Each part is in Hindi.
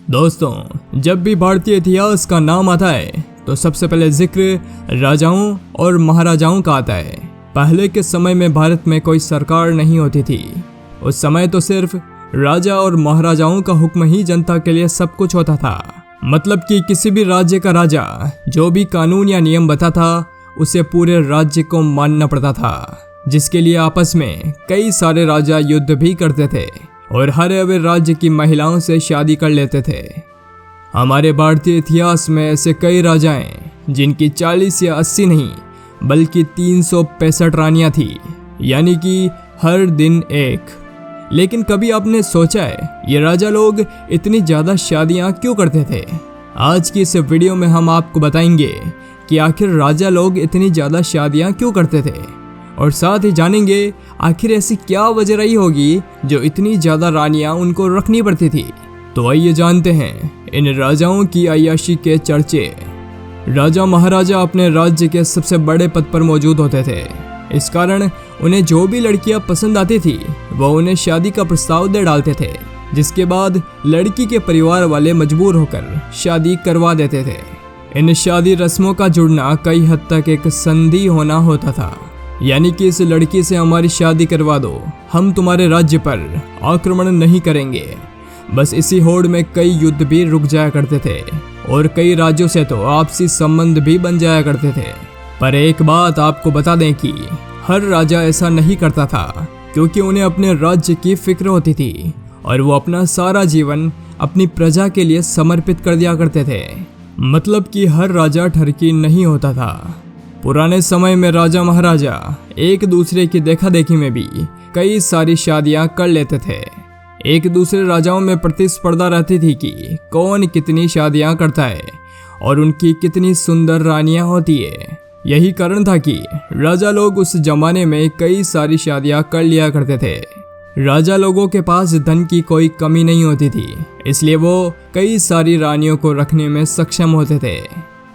दोस्तों, जब भी भारतीय इतिहास का नाम आता है तो सबसे पहले जिक्र राजाओं और महाराजाओं का आता है। पहले के समय में भारत में कोई सरकार नहीं होती थी। उस समय तो सिर्फ राजा और महाराजाओं का हुक्म ही जनता के लिए सब कुछ होता था। मतलब कि किसी भी राज्य का राजा जो भी कानून या नियम बताता उसे पूरे राज्य को मानना पड़ता था, जिसके लिए आपस में कई सारे राजा युद्ध भी करते थे और हर राज्य की महिलाओं से शादी कर लेते थे। हमारे भारतीय इतिहास में ऐसे कई राजा हैं जिनकी 40 या 80 नहीं बल्कि 365 रानियां थी, यानी कि हर दिन एक। लेकिन कभी आपने सोचा है ये राजा लोग इतनी ज़्यादा शादियां क्यों करते थे? आज की इस वीडियो में हम आपको बताएंगे कि आखिर राजा लोग इतनी ज़्यादा शादियां क्यों करते थे, और साथ ही जानेंगे आखिर ऐसी क्या वजह रही होगी जो इतनी ज़्यादा रानियां उनको रखनी पड़ती थी। तो आइए जानते हैं इन राजाओं की अय्याशी के चर्चे। राजा महाराजा अपने राज्य के सबसे बड़े पद पर मौजूद होते थे। इस कारण उन्हें जो भी लड़कियां पसंद आती थी वह उन्हें शादी का प्रस्ताव दे डालते थे, जिसके बाद लड़की के परिवार वाले मजबूर होकर शादी करवा देते थे। इन शादी रस्मों का जुड़ना कई हद तक एक संधि होना होता था, यानी कि इस लड़की से हमारी शादी करवा दो, हम तुम्हारे राज्य पर आक्रमण नहीं करेंगे। बस इसी होड़ में कई युद्ध भी रुक जाया करते थे और कई राज्यों से तो आपसी संबंध भी बन जाया करते थे। पर एक बात आपको बता दें कि हर राजा ऐसा नहीं करता था, क्योंकि उन्हें अपने राज्य की फिक्र होती थी और वो अपना सारा जीवन अपनी प्रजा के लिए समर्पित कर दिया करते थे। मतलब कि हर राजा ठरकी नहीं होता था। पुराने समय में राजा महाराजा एक दूसरे की देखा देखी में भी कई सारी शादियां कर लेते थे। एक दूसरे राजाओं में प्रतिस्पर्धा रहती थी कि कौन कितनी शादियां करता है और उनकी कितनी सुंदर रानियां होती है। यही कारण था कि राजा लोग उस जमाने में कई सारी शादियां कर लिया करते थे। राजा लोगों के पास धन की कोई कमी नहीं होती थी, इसलिए वो कई सारी रानियों को रखने में सक्षम होते थे।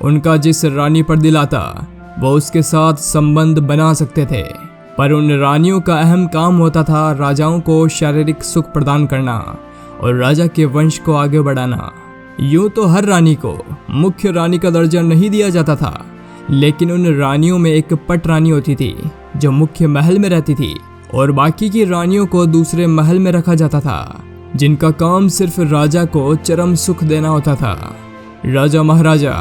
उनका जिस रानी पर दिल आता वो उसके साथ संबंध बना सकते थे। पर उन रानियों का अहम काम होता था राजाओं को शारीरिक सुख प्रदान करना और राजा के वंश को आगे बढ़ाना। यूं तो हर रानी को मुख्य रानी का दर्जा नहीं दिया जाता था, लेकिन उन रानियों में एक पट रानी होती थी जो मुख्य महल में रहती थी और बाकी की रानियों को दूसरे महल में रखा जाता था, जिनका काम सिर्फ राजा को चरम सुख देना होता था। राजा महाराजा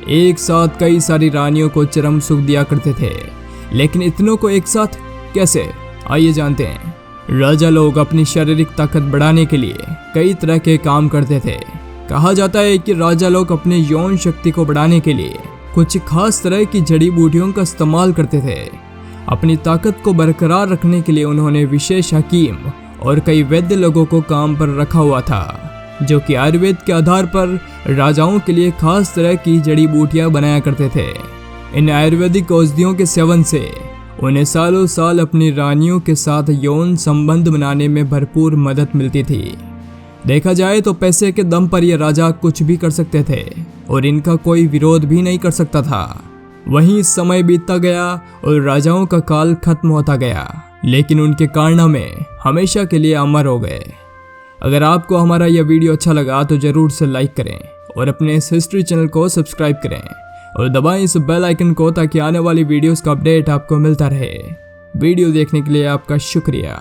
एक साथ कई सारी रानियों को चरम सुख दिया करते थे, लेकिन इतनों को एक साथ कैसे, आइए जानते हैं। राजा लोग अपनी शारीरिक ताकत बढ़ाने के लिए कई तरह के काम करते थे। कहा जाता है कि राजा लोग अपने यौन शक्ति को बढ़ाने के लिए कुछ खास तरह की जड़ी बूटियों का इस्तेमाल करते थे। अपनी ताकत को बरकरार रखने के लिए उन्होंने विशेष हकीम और कई वैद्य लोगों को काम पर रखा हुआ था, जो कि आयुर्वेद के आधार पर राजाओं के लिए खास तरह की जड़ी बूटियां बनाया करते थे। इन आयुर्वेदिक औषधियों के सेवन से उन्हें सालों साल अपनी रानियों के साथ यौन संबंध बनाने में भरपूर मदद मिलती थी। देखा जाए तो पैसे के दम पर ये राजा कुछ भी कर सकते थे और इनका कोई विरोध भी नहीं कर सकता था। वहीं समय बीतता गया और राजाओं का काल खत्म होता गया, लेकिन उनके कारनामे हमेशा के लिए अमर हो गए। अगर आपको हमारा यह वीडियो अच्छा लगा तो ज़रूर से लाइक करें और अपने इस हिस्ट्री चैनल को सब्सक्राइब करें और दबाएं इस बेल आइकन को, ताकि आने वाली वीडियोस का अपडेट आपको मिलता रहे। वीडियो देखने के लिए आपका शुक्रिया।